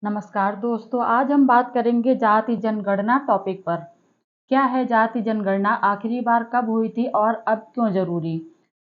नमस्कार दोस्तों, आज हम बात करेंगे जाति जनगणना टॉपिक पर। क्या है जाति जनगणना, आखिरी बार कब हुई थी और अब क्यों जरूरी?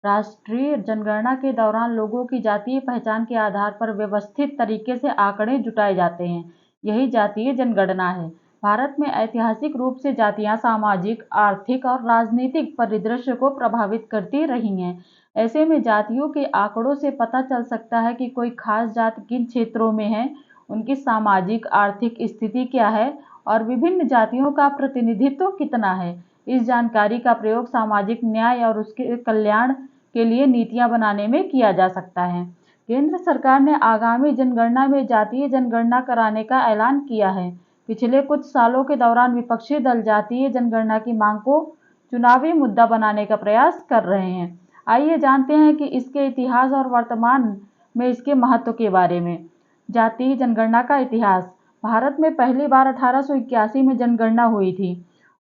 राष्ट्रीय जनगणना के दौरान लोगों की जातीय पहचान के आधार पर व्यवस्थित तरीके से आंकड़े जुटाए जाते हैं। यही जातीय जनगणना है। भारत में ऐतिहासिक रूप से जातियां सामाजिक, आर्थिक और राजनीतिक परिदृश्य को प्रभावित करती रही हैं। ऐसे में जातियों के आंकड़ों से पता चल सकता है कि कोई खास जाति किन क्षेत्रों में है, उनकी सामाजिक आर्थिक स्थिति क्या है और विभिन्न जातियों का प्रतिनिधित्व कितना है। इस जानकारी का प्रयोग सामाजिक न्याय और उसके कल्याण के लिए नीतियां बनाने में किया जा सकता है। केंद्र सरकार ने आगामी जनगणना में जातीय जनगणना कराने का ऐलान किया है। पिछले कुछ सालों के दौरान विपक्षी दल जातीय जनगणना की मांग को चुनावी मुद्दा बनाने का प्रयास कर रहे हैं। आइए जानते हैं कि इसके इतिहास और वर्तमान में इसके महत्व के बारे में। जातीय जनगणना का इतिहास। भारत में पहली बार 1881 में जनगणना हुई थी।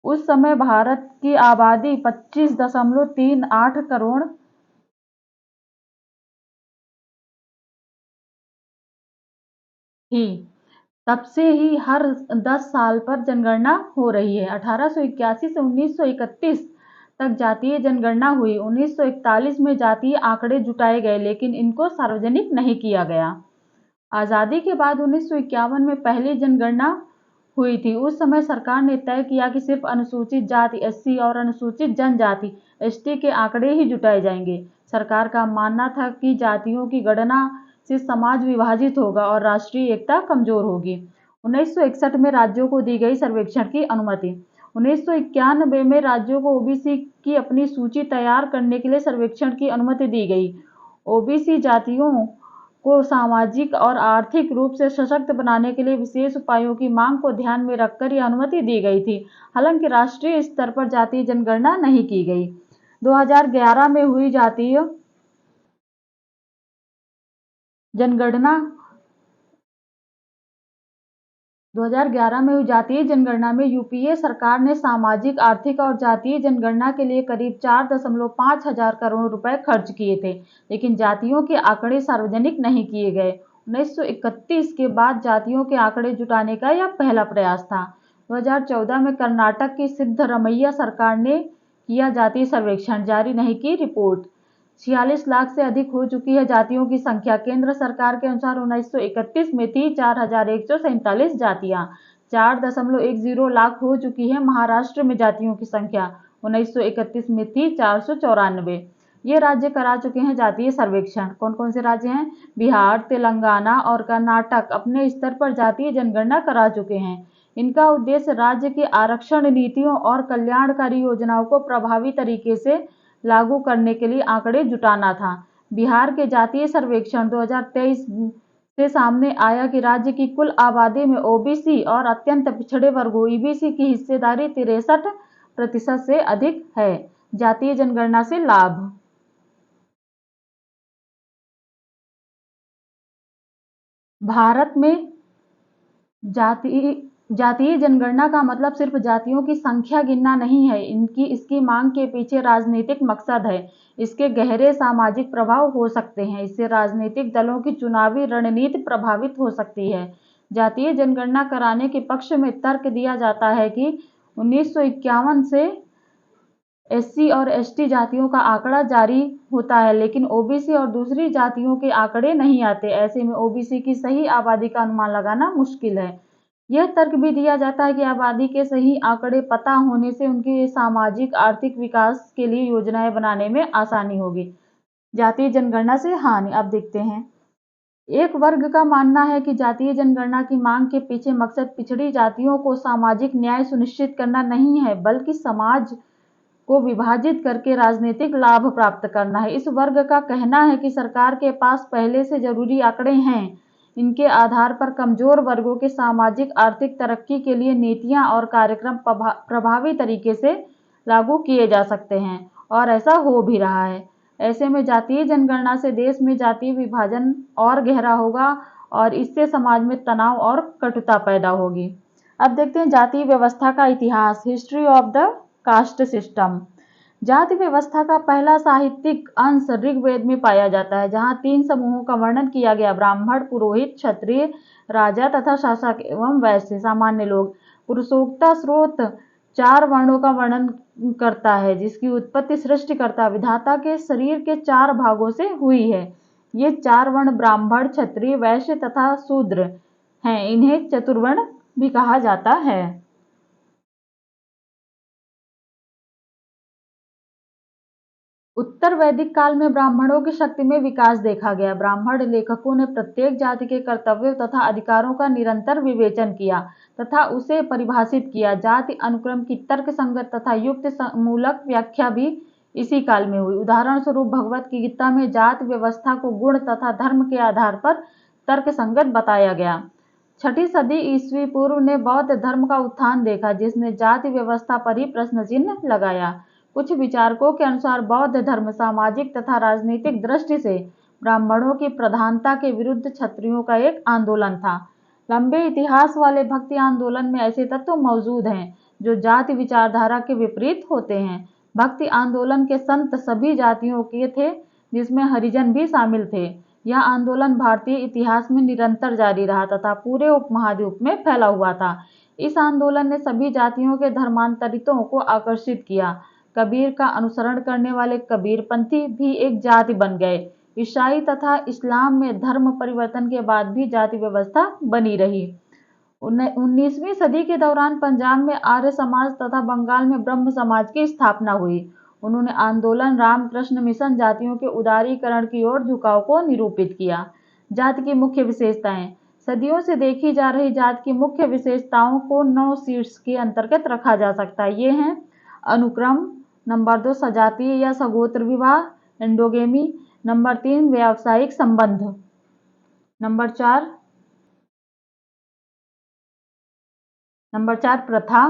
उस समय भारत की आबादी 25.38 करोड़ थी। तब से ही हर 10 साल पर जनगणना हो रही है। 1881 से 1931 तक जातीय जनगणना हुई। 1941 में जातीय आंकड़े जुटाए गए, लेकिन इनको सार्वजनिक नहीं किया गया। आज़ादी के बाद 1951 में पहली जनगणना हुई थी। उस समय सरकार ने तय किया कि सिर्फ अनुसूचित जाति एससी और अनुसूचित जनजाति एसटी के आंकड़े ही जुटाए जाएंगे। सरकार का मानना था कि जातियों की गणना से समाज विभाजित होगा और राष्ट्रीय एकता कमजोर होगी। 1961 में राज्यों को दी गई सर्वेक्षण की अनुमति। 1991 में राज्यों को ओबीसी की अपनी सूची तैयार करने के लिए सर्वेक्षण की अनुमति दी गई। ओबीसी जातियों को सामाजिक और आर्थिक रूप से सशक्त बनाने के लिए विशेष उपायों की मांग को ध्यान में रखकर यह अनुमति दी गई थी। हालांकि राष्ट्रीय स्तर पर जातीय जनगणना नहीं की गई। 2011 में हुई जातीय जनगणना 2011 में हुई जातीय जनगणना में यूपीए सरकार ने सामाजिक, आर्थिक और जातीय जनगणना के लिए करीब 4.5 हजार करोड़ रुपए खर्च किए थे, लेकिन जातियों के आंकड़े सार्वजनिक नहीं किए गए। 1931 के बाद जातियों के आंकड़े जुटाने का यह पहला प्रयास था। 2014 में कर्नाटक की सिद्धरमैया सरकार ने किया जातीय सर्वेक्षण, जारी नहीं की रिपोर्ट। 46 लाख से अधिक हो चुकी है जातियों की संख्या। केंद्र सरकार के अनुसार 1931 में थी 4147 जातियां। 4.10 लाख हो चुकी है। महाराष्ट्र में जातियों की संख्या 1931 में थी 494। ये राज्य करा चुके हैं जातीय सर्वेक्षण। कौन कौन से राज्य हैं? बिहार, तेलंगाना और कर्नाटक अपने स्तर पर जातीय जनगणना करा चुके हैं। इनका उद्देश्य राज्य की आरक्षण नीतियों और कल्याणकारी योजनाओं को प्रभावी तरीके से लागू करने के लिए आंकड़े जुटाना था। बिहार के जातीय सर्वेक्षण 2023 से सामने आया कि राज्य की कुल आबादी में ओबीसी और अत्यंत पिछड़े वर्गों ईबीसी की हिस्सेदारी 63% से अधिक है। जातीय जनगणना से लाभ। भारत में जाति जातीय जनगणना का मतलब सिर्फ जातियों की संख्या गिनना नहीं है। इसकी मांग के पीछे राजनीतिक मकसद है। इसके गहरे सामाजिक प्रभाव हो सकते हैं। इससे राजनीतिक दलों की चुनावी रणनीति प्रभावित हो सकती है। जातीय जनगणना कराने के पक्ष में तर्क दिया जाता है कि 1951 से एससी और एसटी जातियों का आंकड़ा जारी होता है, लेकिन ओबीसी और दूसरी जातियों के आंकड़े नहीं आते। ऐसे में ओबीसी की सही आबादी का अनुमान लगाना मुश्किल है। यह तर्क भी दिया जाता है कि आबादी के सही आंकड़े पता होने से उनके सामाजिक आर्थिक विकास के लिए योजनाएं बनाने में आसानी होगी। जातीय जनगणना से हानि। अब देखते हैं। एक वर्ग का मानना है कि जातीय जनगणना की मांग के पीछे मकसद पिछड़ी जातियों को सामाजिक न्याय सुनिश्चित करना नहीं है, बल्कि समाज को विभाजित करके राजनीतिक लाभ प्राप्त करना है। इस वर्ग का कहना है कि सरकार के पास पहले से जरूरी आंकड़े हैं। इनके आधार पर कमजोर वर्गों के सामाजिक आर्थिक तरक्की के लिए नीतियां और कार्यक्रम प्रभावी तरीके से लागू किए जा सकते हैं, और ऐसा हो भी रहा है। ऐसे में जातीय जनगणना से देश में जातीय विभाजन और गहरा होगा और इससे समाज में तनाव और कटुता पैदा होगी। अब देखते हैं जातीय व्यवस्था का इतिहास। History of the caste system. जाति व्यवस्था का पहला साहित्यिक अंश ऋग्वेद में पाया जाता है, जहाँ 3 समूहों का वर्णन किया गया: ब्राह्मण, पुरोहित, क्षत्रिय, राजा तथा शासक एवं वैश्य, सामान्य लोग। पुरुषोक्ता स्रोत 4 वर्णों का वर्णन करता है, जिसकी उत्पत्ति सृष्टिकर्ता विधाता के शरीर के 4 भागों से हुई है। ये 4 वर्ण ब्राह्मण, क्षत्रिय, वैश्य तथा शूद्र हैं। इन्हें चतुर्वर्ण भी कहा जाता है। उत्तर वैदिक काल में ब्राह्मणों की शक्ति में विकास देखा गया। ब्राह्मण लेखकों ने प्रत्येक जाति के कर्तव्यों तथा अधिकारों का निरंतर विवेचन किया तथा उसे परिभाषित किया। जाति अनुक्रम की तर्क संगत तथा युक्त मूलक व्याख्या भी इसी काल में हुई। उदाहरण स्वरूप भगवत गीता में जाति व्यवस्था को गुण तथा धर्म के आधार पर तर्क संगत बताया गया। 6ठी सदी ईस्वी पूर्व ने बौद्ध धर्म का उत्थान देखा, जिसने जाति व्यवस्था पर ही प्रश्न चिन्ह लगाया। कुछ विचारकों के अनुसार बौद्ध धर्म सामाजिक तथा राजनीतिक दृष्टि से ब्राह्मणों की प्रधानता के विरुद्ध क्षत्रियों का एक आंदोलन था। लंबे इतिहास वाले भक्ति आंदोलन में ऐसे तत्व मौजूद हैं जो जाति विचारधारा के विपरीत होते हैं। भक्ति आंदोलन के संत सभी जातियों के थे, जिसमें हरिजन भी शामिल थे। यह आंदोलन भारतीय इतिहास में निरंतर जारी रहा तथा पूरे उपमहाद्वीप में फैला हुआ था। इस आंदोलन ने सभी जातियों के धर्मांतरितों को आकर्षित किया। कबीर का अनुसरण करने वाले कबीरपंथी भी एक जाति बन गए। ईसाई तथा इस्लाम में धर्म परिवर्तन के बाद भी जाति व्यवस्था बनी रही। 19वीं सदी के दौरान पंजाब में आर्य समाज तथा बंगाल में ब्रह्म समाज की स्थापना हुई। उन्होंने आंदोलन रामकृष्ण मिशन जातियों के उदारीकरण की ओर झुकाव को निरूपित किया। जाति की मुख्य विशेषताएं। सदियों से देखी जा रही जाति की मुख्य विशेषताओं को 9 शीर्ष के अंतर्गत रखा जा सकता है। ये हैं: अनुक्रम, नंबर 2 सजातीय या सगोत्र विवाह, एंडोगेमी, नंबर 3 व्यावसायिक संबंध, नंबर 4 प्रथा,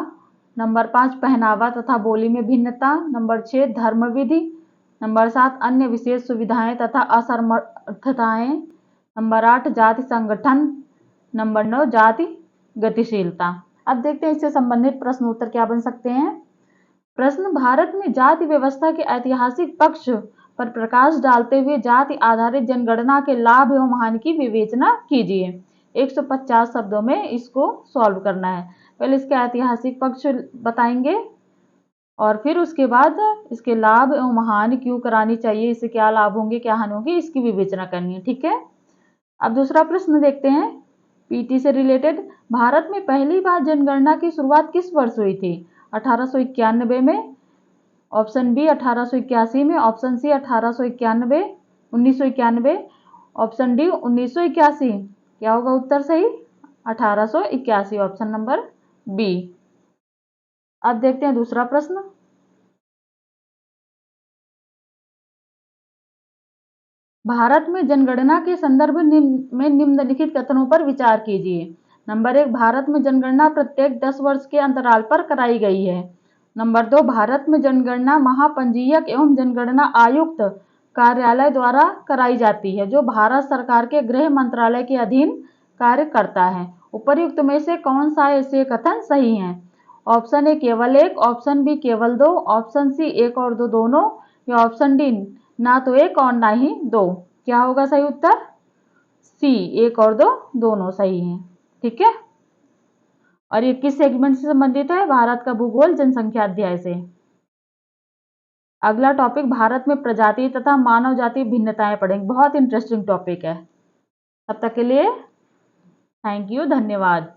नंबर 5 पहनावा तथा बोली में भिन्नता, नंबर 6 धर्म विधि, नंबर 7 अन्य विशेष सुविधाएं तथा असमर्थताएं, नंबर 8 जाति संगठन, नंबर 9 जाति गतिशीलता। अब देखते हैं इससे संबंधित प्रश्न उत्तर क्या बन सकते हैं। प्रश्न: भारत में जाति व्यवस्था के ऐतिहासिक पक्ष पर प्रकाश डालते हुए जाति आधारित जनगणना के लाभ एवं हानि की विवेचना कीजिए। 150 शब्दों में इसको सॉल्व करना है। पहले इसके ऐतिहासिक पक्ष बताएंगे और फिर उसके बाद इसके लाभ एवं हानि क्यों करानी चाहिए, इससे क्या लाभ होंगे क्या हानि होगी, इसकी विवेचना करनी है। ठीक है। अब दूसरा प्रश्न देखते हैं पीटी से रिलेटेड। भारत में पहली बार जनगणना की शुरुआत किस वर्ष हुई थी? 1891 में, ऑप्शन बी 1881 में, ऑप्शन सी 1991, ऑप्शन डी 1981। क्या होगा उत्तर सही? 1881, ऑप्शन नंबर बी। अब देखते हैं दूसरा प्रश्न। भारत में जनगणना के संदर्भ में निम्नलिखित कथनों पर विचार कीजिए। नंबर 1, भारत में जनगणना प्रत्येक 10 वर्ष के अंतराल पर कराई गई है। नंबर 2, भारत में जनगणना महापंजीयक एवं जनगणना आयुक्त कार्यालय द्वारा कराई जाती है, जो भारत सरकार के गृह मंत्रालय के अधीन कार्य करता है। उपर्युक्त में से कौन सा ऐसे कथन सही हैं? ऑप्शन ए केवल 1, ऑप्शन बी केवल 2, ऑप्शन सी 1 और 2 दोनों, या ऑप्शन डी ना तो 1 और ना ही 2। क्या होगा सही उत्तर? सी 1 और 2 दोनों सही हैं। ठीक है। और ये किस सेगमेंट से संबंधित है? भारत का भूगोल जनसंख्या अध्याय से। अगला टॉपिक भारत में प्रजाति तथा मानव जाति भिन्नताएं पढ़ेंगे। बहुत इंटरेस्टिंग टॉपिक है। तब तक के लिए थैंक यू, धन्यवाद।